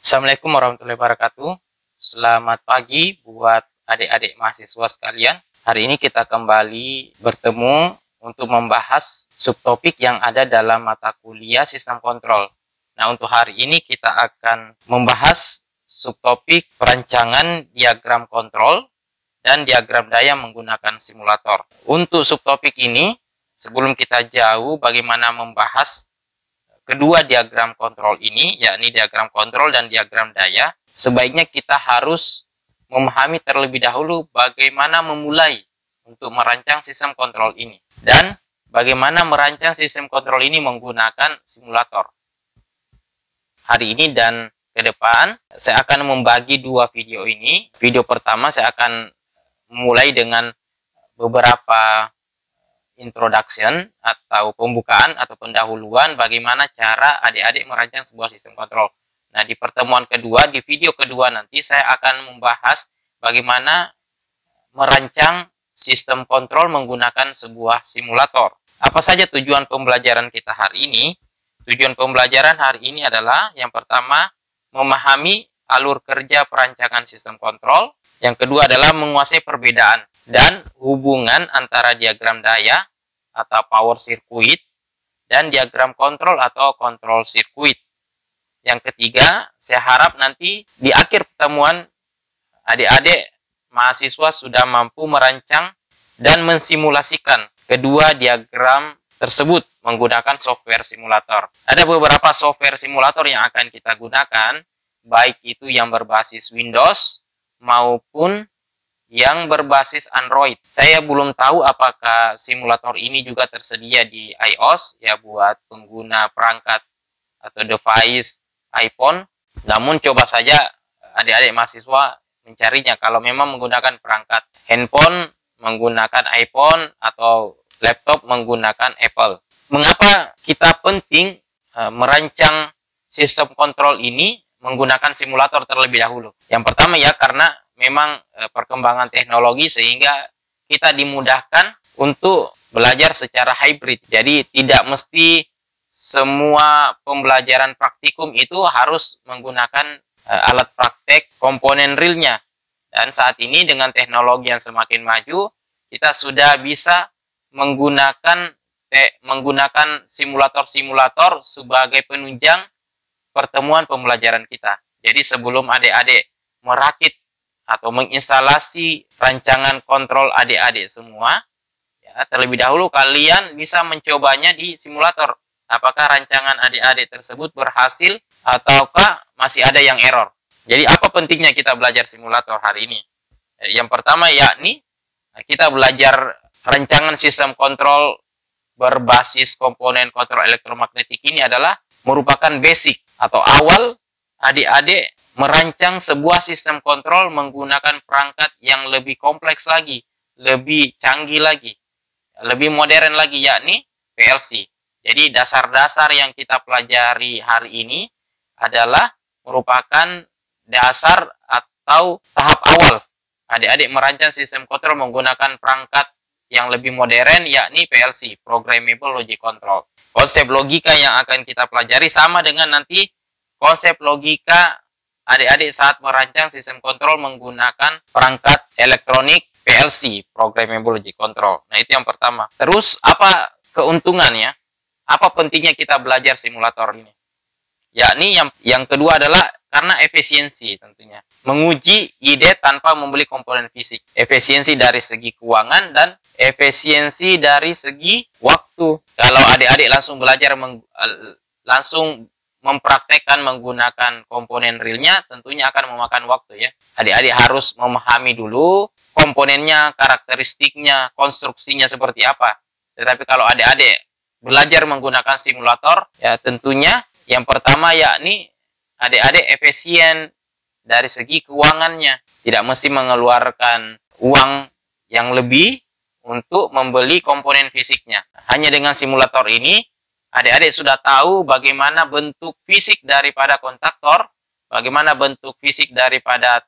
Assalamualaikum warahmatullahi wabarakatuh. Selamat pagi buat adik-adik mahasiswa sekalian. Hari ini kita kembali bertemu untuk membahas subtopik yang ada dalam mata kuliah sistem kontrol. Nah, untuk hari ini kita akan membahas subtopik perancangan diagram kontrol dan diagram daya menggunakan simulator. Untuk subtopik ini, sebelum kita jauh bagaimana membahas kedua diagram kontrol ini, yakni diagram kontrol dan diagram daya, sebaiknya kita harus memahami terlebih dahulu bagaimana memulai untuk merancang sistem kontrol ini dan bagaimana merancang sistem kontrol ini menggunakan simulator. Hari ini dan ke depan saya akan membagi dua video ini. Video pertama saya akan mulai dengan beberapa introduction atau pembukaan atau pendahuluan bagaimana cara adik-adik merancang sebuah sistem kontrol. Nah, di pertemuan kedua, di video kedua nanti saya akan membahas bagaimana merancang sistem kontrol menggunakan sebuah simulator. Apa saja tujuan pembelajaran kita hari ini? Tujuan pembelajaran hari ini adalah yang pertama, memahami alur kerja perancangan sistem kontrol. Yang kedua adalah menguasai perbedaan dan hubungan antara diagram daya atau power circuit dan diagram kontrol atau control circuit. Yang ketiga, saya harap nanti di akhir pertemuan adik-adik mahasiswa sudah mampu merancang dan mensimulasikan kedua diagram tersebut menggunakan software simulator. Ada beberapa software simulator yang akan kita gunakan, baik itu yang berbasis Windows maupun yang berbasis Android. Saya belum tahu apakah simulator ini juga tersedia di iOS ya buat pengguna perangkat atau device iPhone. Namun coba saja adik-adik mahasiswa mencarinya kalau memang menggunakan perangkat handphone, menggunakan iPhone atau laptop menggunakan Apple. Mengapa kita penting merancang sistem kontrol ini menggunakan simulator terlebih dahulu? Yang pertama ya karena memang perkembangan teknologi sehingga kita dimudahkan untuk belajar secara hybrid. Jadi tidak mesti semua pembelajaran praktikum itu harus menggunakan alat praktek komponen realnya. Dan saat ini dengan teknologi yang semakin maju, kita sudah bisa menggunakan simulator-simulator sebagai penunjang pertemuan pembelajaran kita. Jadi sebelum adik-adik merakit atau menginstalasi rancangan kontrol adik-adik semua, ya, terlebih dahulu kalian bisa mencobanya di simulator. Apakah rancangan adik-adik tersebut berhasil ataukah masih ada yang error. Jadi apa pentingnya kita belajar simulator hari ini? Yang pertama yakni kita belajar rancangan sistem kontrol berbasis komponen kontrol elektromagnetik ini adalah merupakan basic atau awal adik-adik merancang sebuah sistem kontrol menggunakan perangkat yang lebih kompleks lagi, lebih canggih lagi, lebih modern lagi, yakni PLC. Jadi dasar-dasar yang kita pelajari hari ini adalah merupakan dasar atau tahap awal adik-adik merancang sistem kontrol menggunakan perangkat yang lebih modern, yakni PLC, Programmable Logic Control. Konsep logika yang akan kita pelajari sama dengan nanti konsep logika adik-adik saat merancang sistem kontrol menggunakan perangkat elektronik PLC, Programmable Logic Control. Nah, itu yang pertama. Terus, apa keuntungannya? Apa pentingnya kita belajar simulator ini? Yakni yang kedua adalah karena efisiensi tentunya. Menguji ide tanpa membeli komponen fisik. Efisiensi dari segi keuangan dan efisiensi dari segi waktu. Kalau adik-adik langsung belajar langsung mempraktekkan menggunakan komponen realnya tentunya akan memakan waktu ya. Adik-adik harus memahami dulu komponennya, karakteristiknya, konstruksinya seperti apa. Tetapi kalau adik-adik belajar menggunakan simulator ya tentunya yang pertama yakni adik-adik efisien dari segi keuangannya. Tidak mesti mengeluarkan uang yang lebih untuk membeli komponen fisiknya. Hanya dengan simulator ini adik-adik sudah tahu bagaimana bentuk fisik daripada kontaktor, bagaimana bentuk fisik daripada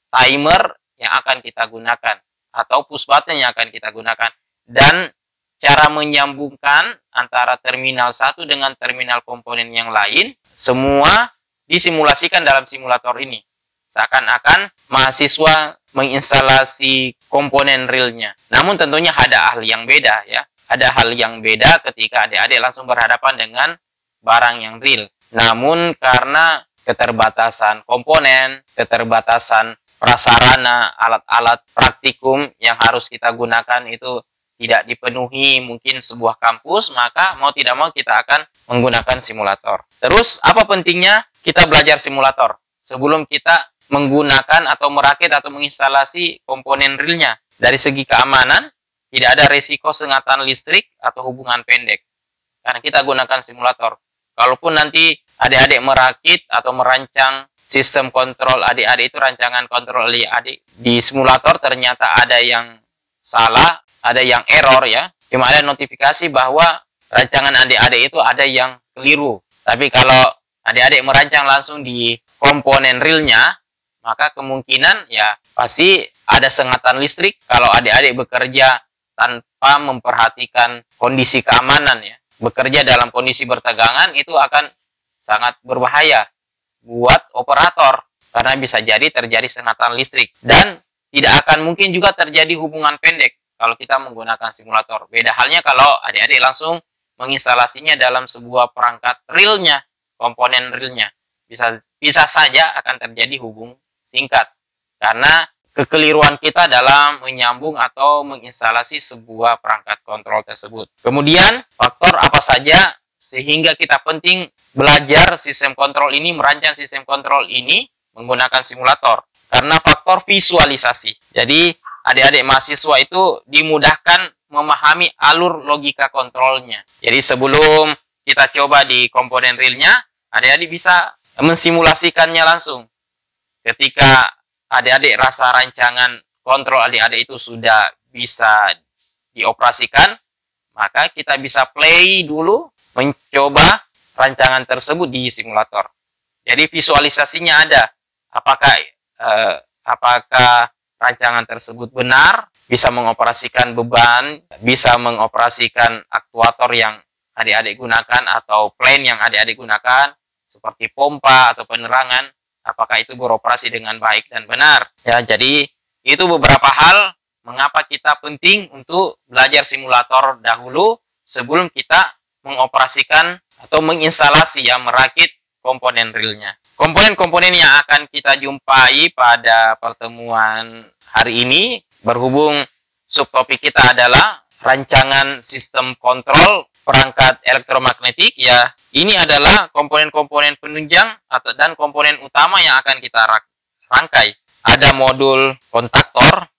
timer yang akan kita gunakan, atau push button yang akan kita gunakan, dan cara menyambungkan antara terminal satu dengan terminal komponen yang lain, semua disimulasikan dalam simulator ini. Seakan-akan mahasiswa menginstalasi komponen realnya. Namun tentunya ada hal yang beda ya. Ada hal yang beda ketika adik-adik langsung berhadapan dengan barang yang real. Namun karena keterbatasan komponen, keterbatasan prasarana, alat-alat praktikum yang harus kita gunakan itu tidak dipenuhi mungkin sebuah kampus, maka mau tidak mau kita akan menggunakan simulator. Terus apa pentingnya kita belajar simulator sebelum kita menggunakan atau merakit atau menginstalasi komponen realnya? Dari segi keamanan, tidak ada resiko sengatan listrik atau hubungan pendek karena kita gunakan simulator. Kalaupun nanti adik-adik merakit atau merancang sistem kontrol adik-adik itu, rancangan kontrol adik-adik di simulator ternyata ada yang salah, ada yang error ya. Cuma ada notifikasi bahwa rancangan adik-adik itu ada yang keliru. Tapi kalau adik-adik merancang langsung di komponen realnya, maka kemungkinan ya pasti ada sengatan listrik kalau adik-adik bekerja tanpa memperhatikan kondisi keamanan ya. Bekerja dalam kondisi bertegangan itu akan sangat berbahaya buat operator karena bisa jadi terjadi sengatan listrik dan tidak akan mungkin juga terjadi hubungan pendek kalau kita menggunakan simulator. Beda halnya kalau adik-adik langsung menginstalasinya dalam sebuah perangkat realnya, komponen realnya, bisa saja akan terjadi hubung singkat karena kekeliruan kita dalam menyambung atau menginstalasi sebuah perangkat kontrol tersebut. Kemudian faktor apa saja sehingga kita penting belajar sistem kontrol ini, merancang sistem kontrol ini menggunakan simulator. Karena faktor visualisasi. Jadi adik-adik mahasiswa itu dimudahkan memahami alur logika kontrolnya. Jadi sebelum kita coba di komponen realnya, adik-adik bisa mensimulasikannya langsung. Ketika adik-adik rasa rancangan kontrol adik-adik itu sudah bisa dioperasikan, maka kita bisa play dulu mencoba rancangan tersebut di simulator. Jadi visualisasinya ada. Apakah rancangan tersebut benar, bisa mengoperasikan beban, bisa mengoperasikan aktuator yang adik-adik gunakan atau plane yang adik-adik gunakan seperti pompa atau penerangan, apakah itu beroperasi dengan baik dan benar. Ya, jadi itu beberapa hal mengapa kita penting untuk belajar simulator dahulu sebelum kita mengoperasikan atau menginstalasi ya, merakit komponen realnya. Komponen-komponen yang akan kita jumpai pada pertemuan hari ini berhubung subtopik kita adalah rancangan sistem kontrol perangkat elektromagnetik ya. Ini adalah komponen-komponen penunjang dan komponen utama yang akan kita rangkai. Ada modul kontaktor.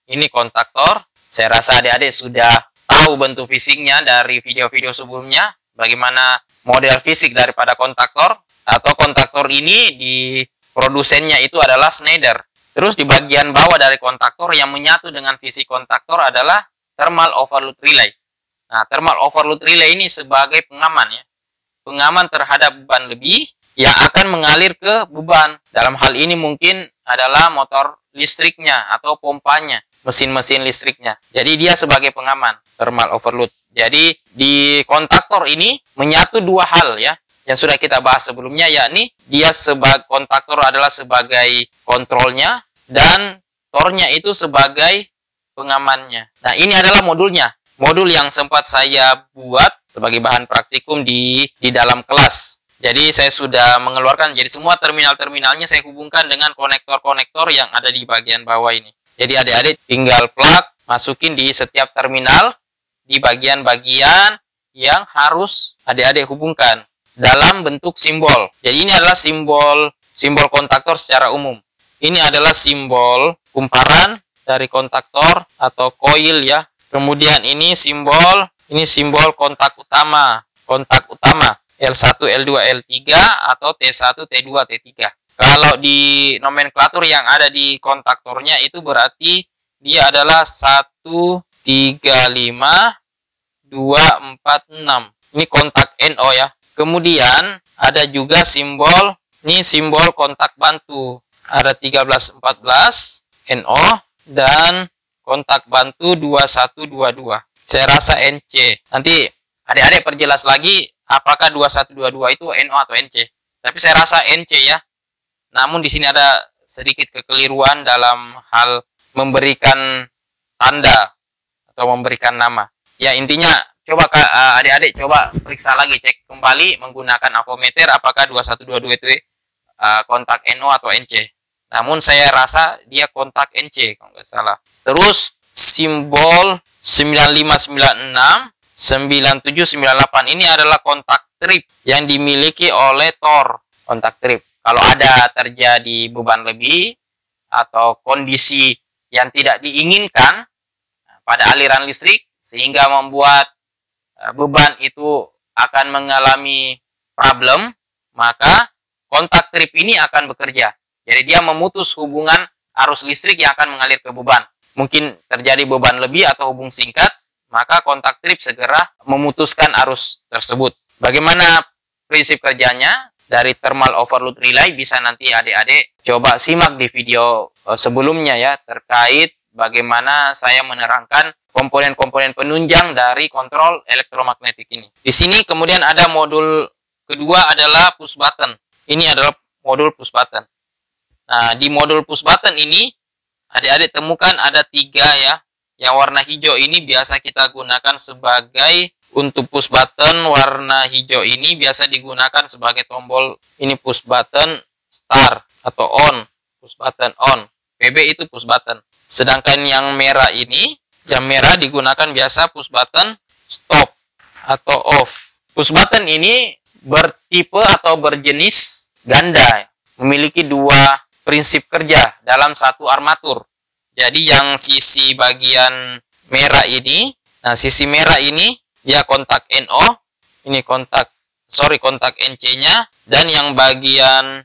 Ini kontaktor. Saya rasa adik-adik sudah tahu bentuk fisiknya dari video-video sebelumnya. Bagaimana model fisik daripada kontaktor. Atau kontaktor ini di produsennya itu adalah Schneider. Terus di bagian bawah dari kontaktor yang menyatu dengan visi kontaktor adalah thermal overload relay. Nah, thermal overload relay ini sebagai pengaman ya. Pengaman terhadap beban lebih yang akan mengalir ke beban. Dalam hal ini mungkin adalah motor listriknya atau pompanya, mesin-mesin listriknya. Jadi dia sebagai pengaman, thermal overload. Jadi di kontaktor ini menyatu dua hal ya, yang sudah kita bahas sebelumnya, yakni dia sebagai kontaktor adalah sebagai kontrolnya dan tornya itu sebagai pengamannya. Nah, ini adalah modulnya. Modul yang sempat saya buat sebagai bahan praktikum di dalam kelas. Jadi saya sudah mengeluarkan, jadi semua terminal-terminalnya saya hubungkan dengan konektor-konektor yang ada di bagian bawah ini. Jadi adik-adik tinggal plug, masukin di setiap terminal di bagian-bagian yang harus adik-adik hubungkan dalam bentuk simbol. Jadi ini adalah simbol kontaktor secara umum. Ini adalah simbol kumparan dari kontaktor atau coil ya. Kemudian ini simbol kontak utama. L1, L2, L3 atau T1, T2, T3. Kalau di nomenklatur yang ada di kontaktornya itu berarti dia adalah 1, 3, 5, 2, 4, 6. Ini kontak NO ya. Kemudian ada juga simbol, ini simbol kontak bantu. Ada 13, 14 NO dan kontak bantu 21, 22. Saya rasa NC. Nanti adik-adik perjelas lagi apakah 21, 22 itu NO atau NC. Tapi saya rasa NC ya. Namun di sini ada sedikit kekeliruan dalam hal memberikan tanda atau memberikan nama. Ya, intinya coba adik-adik coba periksa lagi, cek kembali menggunakan avometer apakah 2122 itu kontak NO atau NC. Namun saya rasa dia kontak NC kalau nggak salah. Terus simbol 9596 9798 ini adalah kontak trip yang dimiliki oleh Thor. Kontak trip. Kalau ada terjadi beban lebih atau kondisi yang tidak diinginkan pada aliran listrik sehingga membuat beban itu akan mengalami problem, maka kontak trip ini akan bekerja. Jadi dia memutus hubungan arus listrik yang akan mengalir ke beban. Mungkin terjadi beban lebih atau hubung singkat, maka kontak trip segera memutuskan arus tersebut. Bagaimana prinsip kerjanya? Dari thermal overload relay bisa nanti adik-adik coba simak di video sebelumnya ya, terkait bagaimana saya menerangkan komponen-komponen penunjang dari kontrol elektromagnetik ini. Di sini kemudian ada modul kedua adalah push button. Ini adalah modul push button. Nah, di modul push button ini adik-adik temukan ada 3 ya. Yang warna hijau ini biasa kita gunakan sebagai, untuk push button warna hijau ini biasa digunakan sebagai tombol ini push button start atau on, push button on. PB itu push button. Sedangkan yang merah ini, yang merah digunakan biasa push button stop atau off. Push button ini bertipe atau berjenis ganda, memiliki 2 prinsip kerja dalam satu armatur. Jadi yang sisi bagian merah ini, nah sisi merah ini dia kontak NO, ini kontak NC-nya, dan yang bagian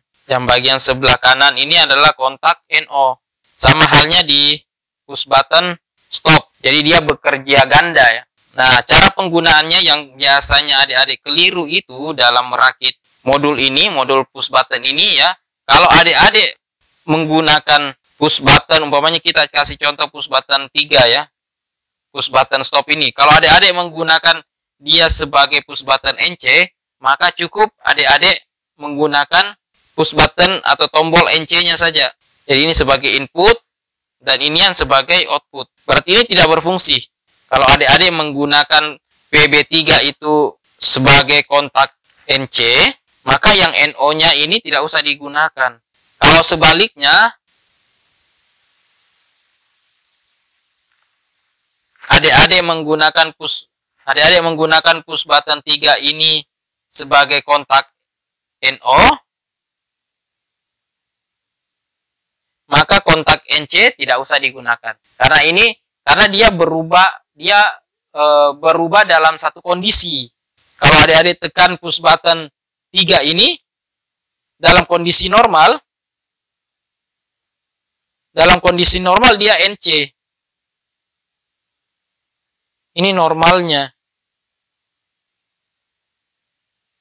sebelah kanan ini adalah kontak NO. Sama halnya di push button stop. Jadi dia bekerja ganda ya. Nah, cara penggunaannya yang biasanya adik-adik keliru itu dalam merakit modul ini, modul push button ini ya. Kalau adik-adik menggunakan push button, umpamanya kita kasih contoh push button 3 ya. Push button stop ini. Kalau adik-adik menggunakan dia sebagai push button NC, maka cukup adik-adik menggunakan push button atau tombol NC-nya saja. Jadi ini sebagai input dan ini yang sebagai output. Berarti ini tidak berfungsi. Kalau adik-adik menggunakan PB3 itu sebagai kontak NC, maka yang NO-nya ini tidak usah digunakan. Kalau sebaliknya, adik-adik menggunakan push button 3 ini sebagai kontak NO, maka kontak NC tidak usah digunakan. Karena dia berubah dalam satu kondisi. Kalau adik-adik tekan push button 3 ini dalam kondisi normal dia NC. Ini normalnya.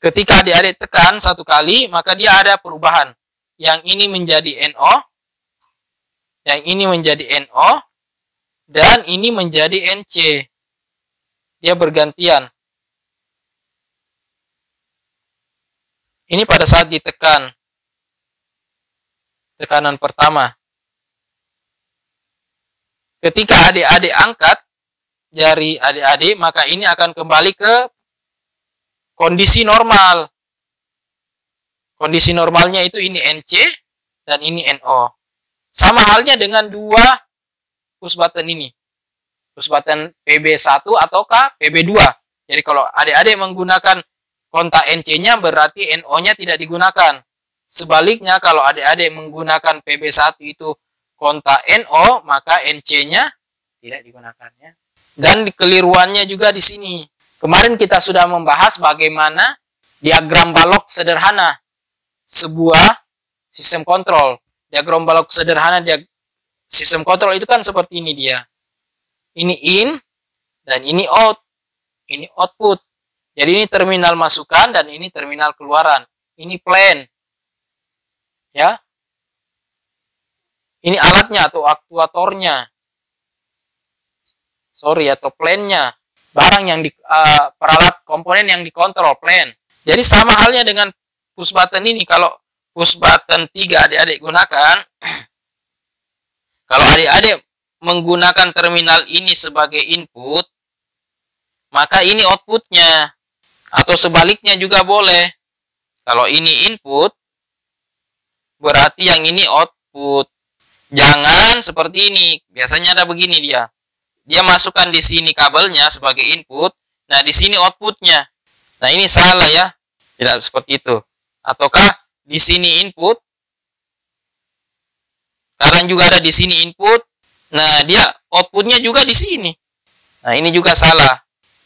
Ketika adik-adik tekan 1 kali, maka dia ada perubahan. Yang ini menjadi NO, yang ini menjadi NO, dan ini menjadi NC. Dia bergantian. Ini pada saat ditekan. Tekanan pertama. Ketika adik-adik angkat jari adik-adik, maka ini akan kembali ke kondisi normal. Kondisi normalnya itu ini NC dan ini NO. Sama halnya dengan 2 push button ini. Push button PB1 ataukah PB2. Jadi kalau adik-adik menggunakan kontak NC-nya berarti NO-nya tidak digunakan. Sebaliknya kalau adik-adik menggunakan PB1 itu kontak NO, maka NC-nya tidak digunakannya. Dan kekeliruannya juga di sini. Kemarin kita sudah membahas bagaimana diagram balok sederhana sebuah sistem kontrol. Diagram balok sederhana sistem kontrol itu kan seperti ini dia. Ini in dan ini out. Ini output. Jadi ini terminal masukan dan ini terminal keluaran. Ini plane. Ya. Ini alatnya atau aktuatornya. Atau plane-nya. Barang yang peralat komponen yang dikontrol, plane. Jadi sama halnya dengan push button ini, kalau push button 3 adik-adik gunakan, kalau adik-adik menggunakan terminal ini sebagai input, maka ini outputnya. Atau sebaliknya juga boleh. Kalau ini input, berarti yang ini output. Jangan seperti ini. Biasanya ada begini dia. Dia masukkan di sini kabelnya sebagai input. Nah, di sini outputnya. Nah, ini salah ya. Tidak seperti itu. Ataukah di sini input, kadang juga ada di sini input. Nah, dia outputnya juga di sini. Nah, ini juga salah.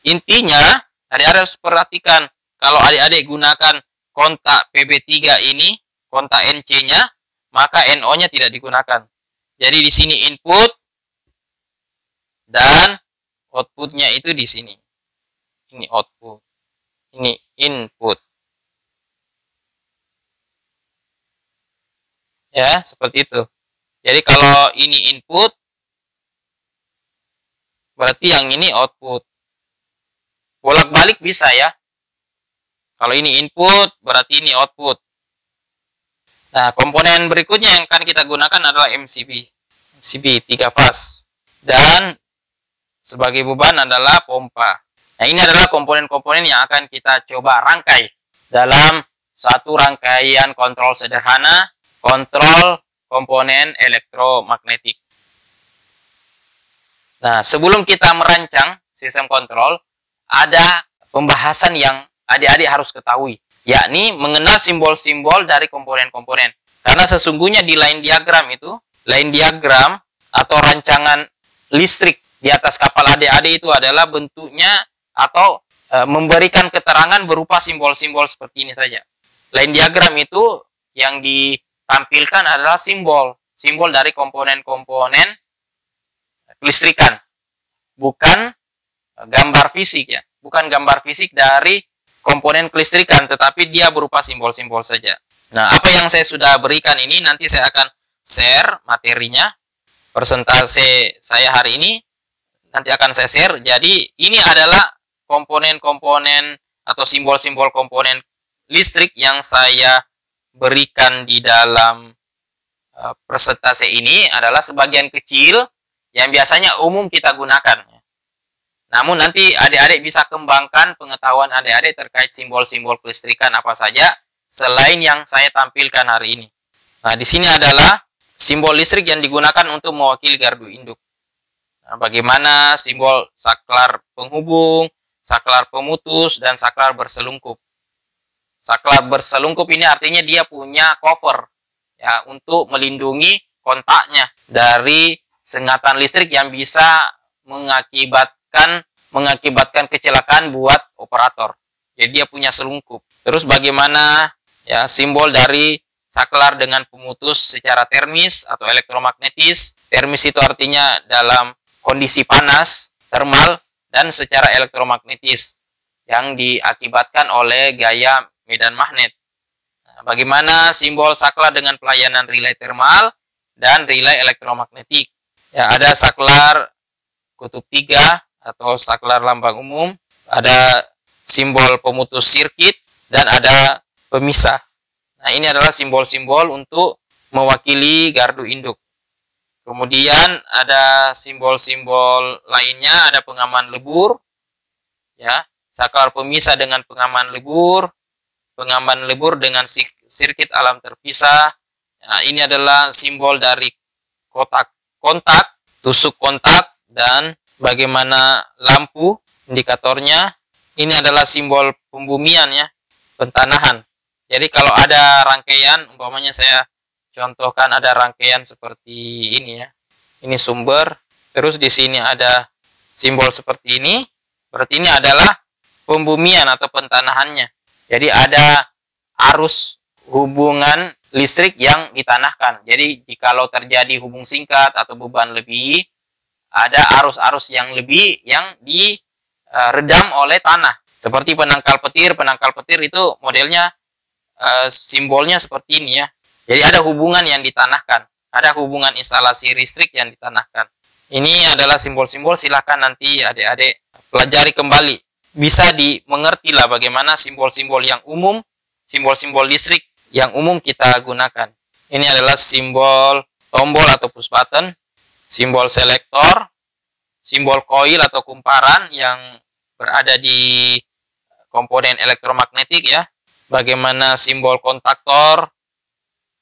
Intinya, adik-adik harus perhatikan. Kalau adik-adik gunakan kontak PB3 ini, kontak NC-nya, maka NO-nya tidak digunakan. Jadi di sini input dan outputnya itu di sini. Ini output. Ini input. Ya, seperti itu. Jadi kalau ini input, berarti yang ini output. Bolak-balik bisa ya. Kalau ini input, berarti ini output. Nah, komponen berikutnya yang akan kita gunakan adalah MCB. MCB 3 fase. Dan sebagai beban adalah pompa. Nah, ini adalah komponen-komponen yang akan kita coba rangkai dalam satu rangkaian kontrol sederhana, kontrol komponen elektromagnetik. Nah, sebelum kita merancang sistem kontrol, ada pembahasan yang adik-adik harus ketahui, yakni mengenal simbol-simbol dari komponen-komponen. Karena sesungguhnya di line diagram itu, line diagram atau rancangan listrik di atas kapal adik-adik itu adalah bentuknya atau memberikan keterangan berupa simbol-simbol seperti ini saja. Line diagram itu yang ditampilkan adalah simbol dari komponen-komponen kelistrikan, bukan gambar fisik ya, bukan gambar fisik dari komponen kelistrikan, tetapi dia berupa simbol-simbol saja. Nah, apa yang saya sudah berikan ini nanti saya akan share materinya, persentase saya hari ini nanti akan saya share. Jadi ini adalah komponen-komponen atau simbol-simbol komponen listrik yang saya berikan di dalam persentase ini adalah sebagian kecil yang biasanya umum kita gunakan. Namun nanti adik-adik bisa kembangkan pengetahuan adik-adik terkait simbol-simbol kelistrikan apa saja selain yang saya tampilkan hari ini. Nah, di sini adalah simbol listrik yang digunakan untuk mewakili gardu induk. Nah, bagaimana simbol saklar penghubung, saklar pemutus, dan saklar berselungkup. Saklar berselungkup ini artinya dia punya cover ya untuk melindungi kontaknya dari sengatan listrik yang bisa mengakibatkan kecelakaan buat operator. Jadi dia punya selungkup. Terus bagaimana ya simbol dari saklar dengan pemutus secara termis atau elektromagnetis. Termis itu artinya dalam kondisi panas, thermal, dan secara elektromagnetis yang diakibatkan oleh gaya medan magnet. Nah, bagaimana simbol saklar dengan pelayanan relay thermal dan relay elektromagnetik. Ya, ada saklar kutub 3 atau saklar lambang umum, ada simbol pemutus sirkuit, dan ada pemisah. Nah, ini adalah simbol-simbol untuk mewakili gardu induk. Kemudian ada simbol-simbol lainnya, ada pengaman lebur, ya, saklar pemisah dengan pengaman lebur dengan sirkuit alam terpisah. Nah, ini adalah simbol dari kontak, tusuk kontak, dan bagaimana lampu indikatornya. Ini adalah simbol pembumian ya, pentanahan. Jadi kalau ada rangkaian, umpamanya saya contohkan ada rangkaian seperti ini ya. Ini sumber, terus di sini ada simbol seperti ini. Berarti ini adalah pembumian atau pentanahannya. Jadi ada arus hubungan listrik yang ditanahkan. Jadi jikalau terjadi hubung singkat atau beban lebih, ada arus-arus yang lebih yang diredam oleh tanah. Seperti penangkal petir. Penangkal petir itu modelnya simbolnya seperti ini ya. Jadi ada hubungan yang ditanahkan. Ada hubungan instalasi listrik yang ditanahkan. Ini adalah simbol-simbol, silahkan nanti adik-adik pelajari kembali. Bisa dimengerti lah bagaimana simbol-simbol yang umum, simbol-simbol listrik yang umum kita gunakan. Ini adalah simbol tombol atau push button, simbol selektor, simbol coil atau kumparan yang berada di komponen elektromagnetik ya. Bagaimana simbol kontaktor.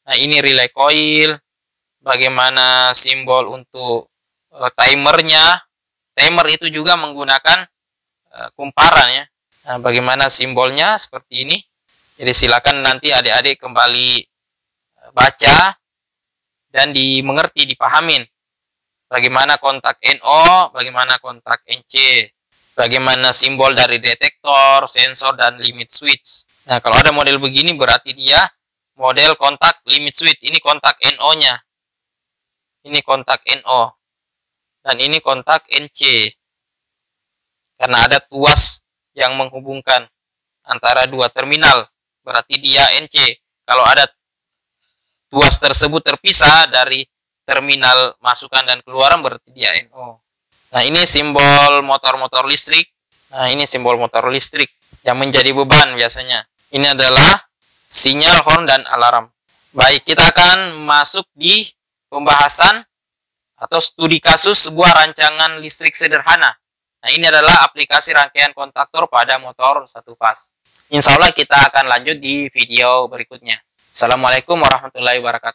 Nah, ini relay coil. Bagaimana simbol untuk timernya. Timer itu juga menggunakan kumparan ya. Nah, bagaimana simbolnya seperti ini. Jadi silakan nanti adik-adik kembali baca dan dimengerti, dipahamin. Bagaimana kontak NO, bagaimana kontak NC, bagaimana simbol dari detektor, sensor, dan limit switch. Nah, kalau ada model begini berarti dia model kontak limit switch. Ini kontak NO-nya. Ini kontak NO. Dan ini kontak NC. Karena ada tuas yang menghubungkan antara dua terminal. Berarti dia NC. Kalau ada tuas tersebut terpisah dari terminal masukan dan keluaran berarti dia NO. Nah, ini simbol motor-motor listrik. Nah, ini simbol motor listrik yang menjadi beban biasanya. Ini adalah sinyal horn dan alarm. Baik, kita akan masuk di pembahasan atau studi kasus sebuah rancangan listrik sederhana. Nah, ini adalah aplikasi rangkaian kontaktor pada motor satu fas. Insya Allah kita akan lanjut di video berikutnya. Assalamualaikum warahmatullahi wabarakatuh.